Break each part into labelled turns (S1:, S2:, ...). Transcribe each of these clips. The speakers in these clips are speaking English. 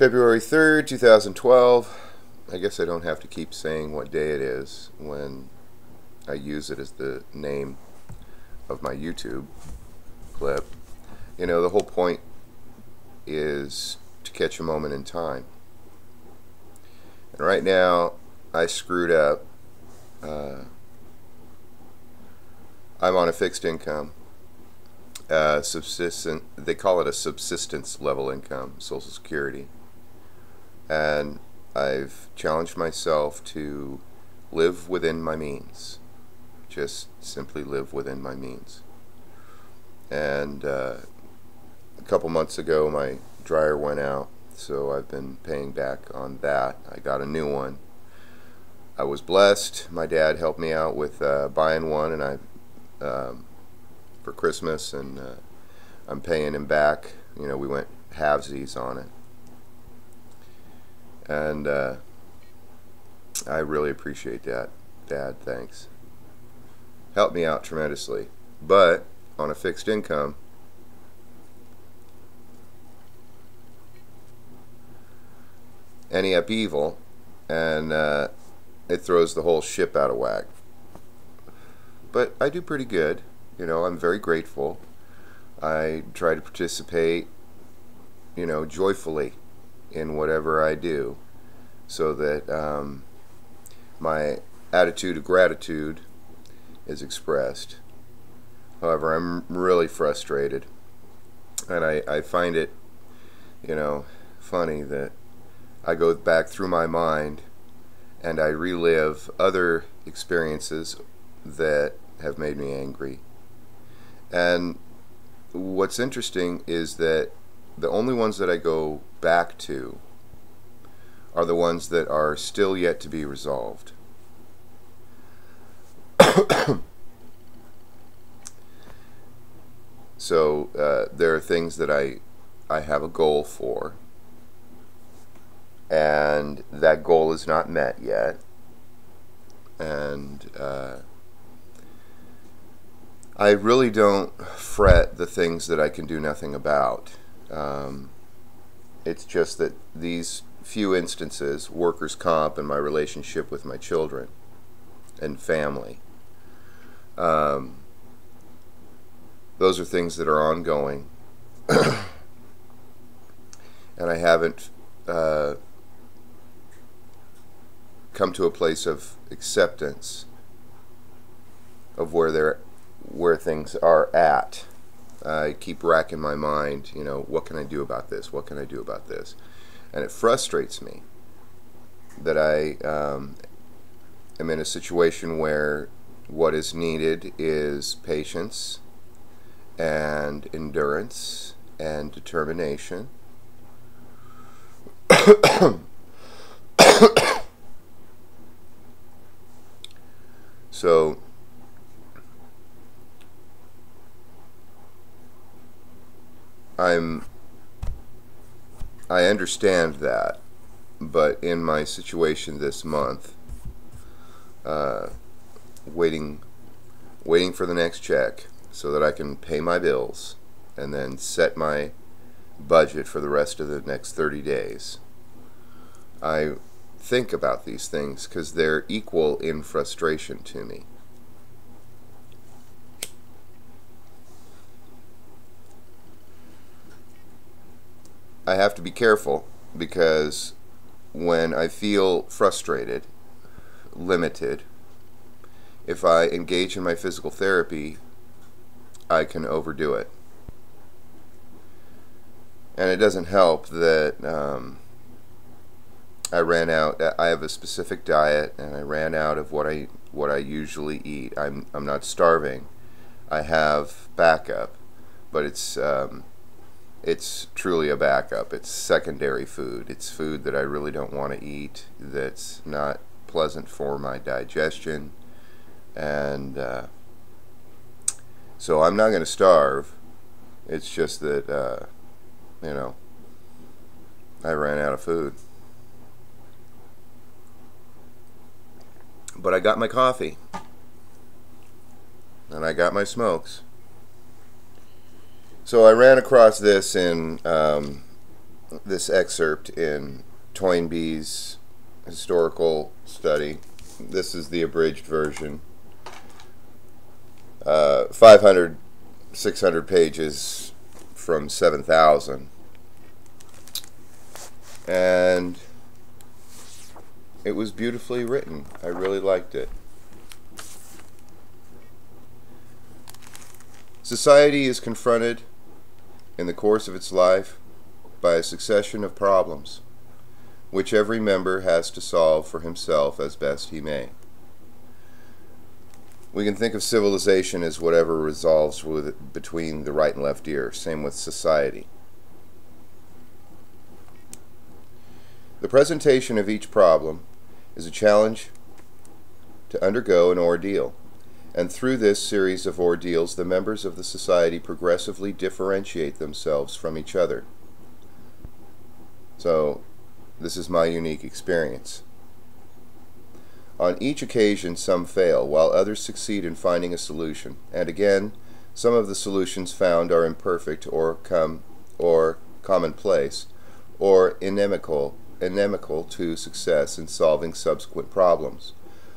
S1: February 3rd, 2012. I guess I don't have to keep saying what day it is when I use it as the name of my YouTube clip. You know, the whole point is to catch a moment in time. And right now, I screwed up. I'm on a fixed income. They call it a subsistence level income, Social Security. And I've challenged myself to live within my means. Just simply live within my means. And a couple months ago, my dryer went out, so I've been paying back on that. I got a new one. I was blessed. My dad helped me out with buying one, and for Christmas, and I'm paying him back. You know, we went halvesies on it. And I really appreciate that. Dad, thanks. Helped me out tremendously. But on a fixed income, any upheaval, and it throws the whole ship out of whack. But I do pretty good. You know, I'm very grateful. I try to participate, you know, joyfully in whatever I do, so that my attitude of gratitude is expressed. However, I'm really frustrated, and I find it, you know, funny that I go back through my mind and I relive other experiences that have made me angry. And what's interesting is that the only ones that I go back to are the ones that are still yet to be resolved. So there are things that I have a goal for, and that goal is not met yet, and I really don't fret the things that I can do nothing about. It's just that these few instances, workers' comp and my relationship with my children and family, those are things that are ongoing, and I haven't come to a place of acceptance of where things are at. I keep racking my mind, you know, what can I do about this? What can I do about this? And it frustrates me that I am in a situation where what is needed is patience and endurance and determination. So I understand that, but in my situation this month, waiting for the next check so that I can pay my bills and then set my budget for the rest of the next 30 days, I think about these things because they're equal in frustration to me. I have to be careful, because when I feel frustrated, limited, if I engage in my physical therapy, I can overdo it. And it doesn't help that I ran out. I have a specific diet, and I ran out of what I usually eat. I'm not starving. I have backup, but it's truly a backup. It's secondary food. It's food that I really don't want to eat, that's not pleasant for my digestion. And so I'm not going to starve. It's just that, you know, I ran out of food. But I got my coffee, and I got my smokes. So I ran across this in this excerpt in Toynbee's historical study. This is the abridged version. 500, 600 pages from 7,000. And it was beautifully written. I really liked it. Society is confronted in the course of its life by a succession of problems, which every member has to solve for himself as best he may. We can think of civilization as whatever resolves between the right and left ear. Same with society. The presentation of each problem is a challenge to undergo an ordeal, and through this series of ordeals, the members of the society progressively differentiate themselves from each other. So, this is my unique experience. On each occasion, some fail, while others succeed in finding a solution, and again, some of the solutions found are imperfect or commonplace, or inimical to success in solving subsequent problems,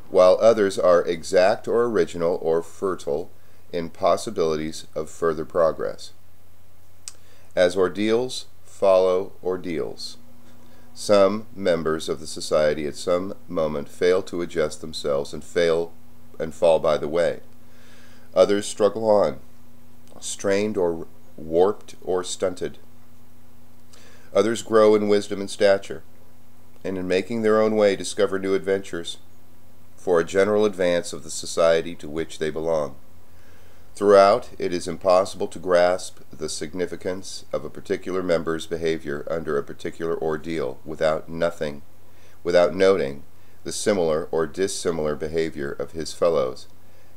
S1: while others are exact or original or fertile in possibilities of further progress. As ordeals follow ordeals, some members of the society at some moment fail to adjust themselves and fall by the way. Others struggle on, strained or warped or stunted. Others grow in wisdom and stature, and in making their own way discover new adventures for a general advance of the society to which they belong. Throughout, it is impossible to grasp the significance of a particular member's behavior under a particular ordeal without noting the similar or dissimilar behavior of his fellows,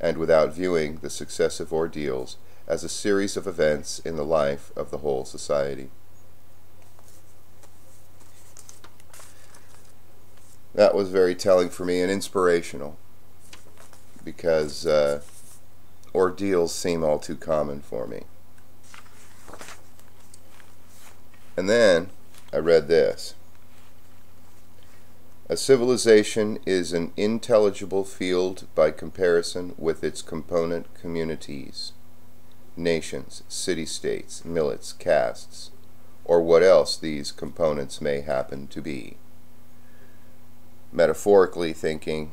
S1: and without viewing the successive ordeals as a series of events in the life of the whole society. That was very telling for me and inspirational, because ordeals seem all too common for me. And then I read this. A civilization is an intelligible field by comparison with its component communities, nations, city-states, millets, castes, or what else these components may happen to be. Metaphorically thinking,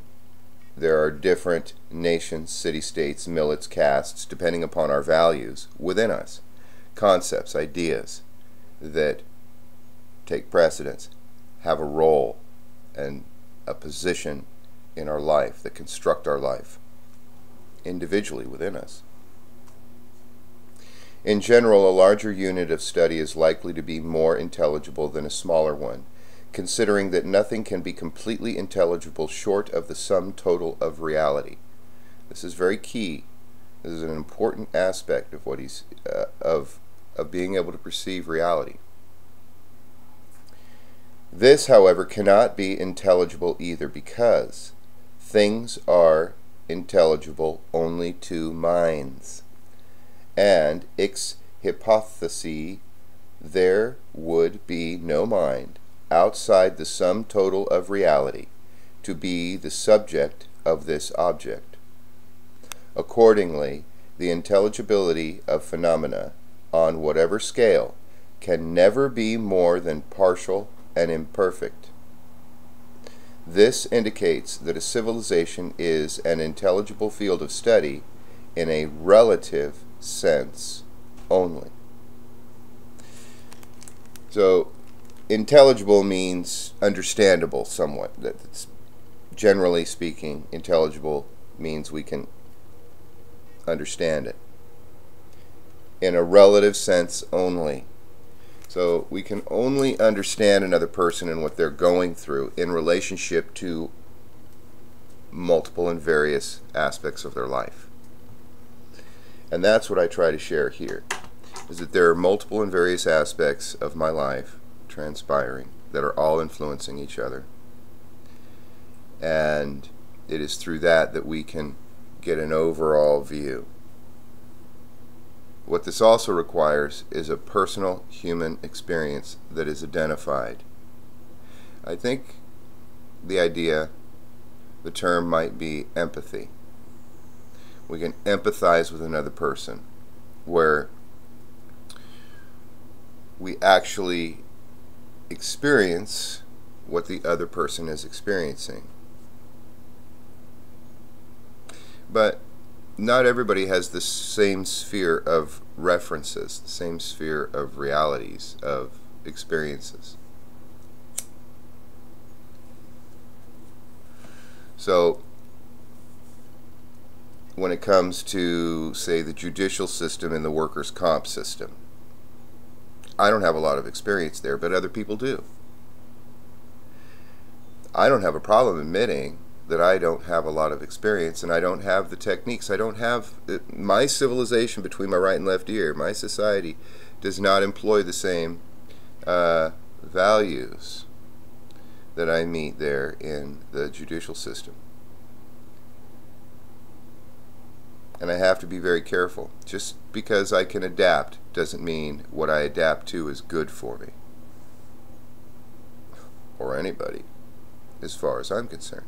S1: there are different nations, city-states, millets, castes, depending upon our values within us, concepts, ideas that take precedence, have a role and a position in our life, that construct our life individually within us. In general, a larger unit of study is likely to be more intelligible than a smaller one, considering that nothing can be completely intelligible short of the sum total of reality. This is very key. This is an important aspect of what he's of being able to perceive reality. This, however, cannot be intelligible either, because things are intelligible only to minds, and ex hypothesi there would be no mind outside the sum total of reality to be the subject of this object. Accordingly, the intelligibility of phenomena on whatever scale can never be more than partial and imperfect. This indicates that a civilization is an intelligible field of study in a relative sense only. So, intelligible means understandable somewhat. That's, generally speaking, intelligible means we can understand it. In a relative sense only. So we can only understand another person and what they're going through in relationship to multiple and various aspects of their life. And that's what I try to share here, is that there are multiple and various aspects of my life transpiring that are all influencing each other. And it is through that that we can get an overall view. What this also requires is a personal human experience that is identified. I think the term might be empathy. We can empathize with another person, where we actually experience what the other person is experiencing. But not everybody has the same sphere of references, the same sphere of realities, of experiences. So when it comes to, say, the judicial system and the workers' comp system, I don't have a lot of experience there, but other people do. I don't have a problem admitting that I don't have a lot of experience, and I don't have the techniques. I don't have my civilization between my right and left ear. My society does not employ the same values that I meet there in the judicial system. And I have to be very careful. Just because I can adapt doesn't mean what I adapt to is good for me, or anybody, as far as I'm concerned.